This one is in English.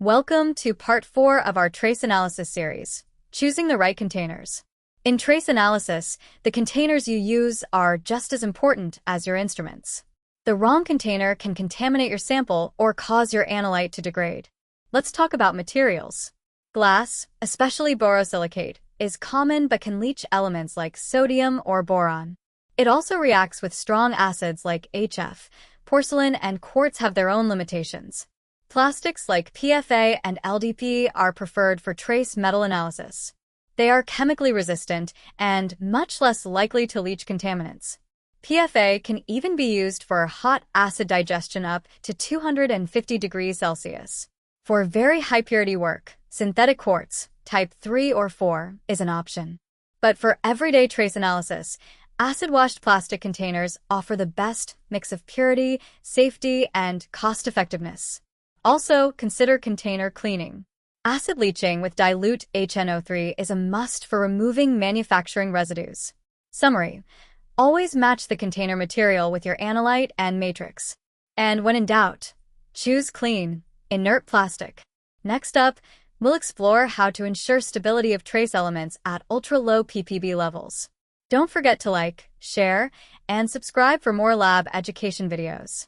Welcome to part 4 of our trace analysis series, choosing the right containers. In trace analysis, the containers you use are just as important as your instruments. The wrong container can contaminate your sample or cause your analyte to degrade. Let's talk about materials. Glass, especially borosilicate, is common but can leach elements like sodium or boron. It also reacts with strong acids like HF. Porcelain and quartz have their own limitations. Plastics like PFA and LDPE are preferred for trace metal analysis. They are chemically resistant and much less likely to leach contaminants. PFA can even be used for hot acid digestion up to 250 degrees Celsius. For very high purity work, synthetic quartz, type 3 or 4, is an option. But for everyday trace analysis, acid-washed plastic containers offer the best mix of purity, safety, and cost-effectiveness. Also, consider container cleaning. Acid leaching with dilute HNO₃ is a must for removing manufacturing residues. Summary: always match the container material with your analyte and matrix. And when in doubt, choose clean, inert plastic. Next up, we'll explore how to ensure stability of trace elements at ultra-low ppb levels. Don't forget to like, share, and subscribe for more lab education videos.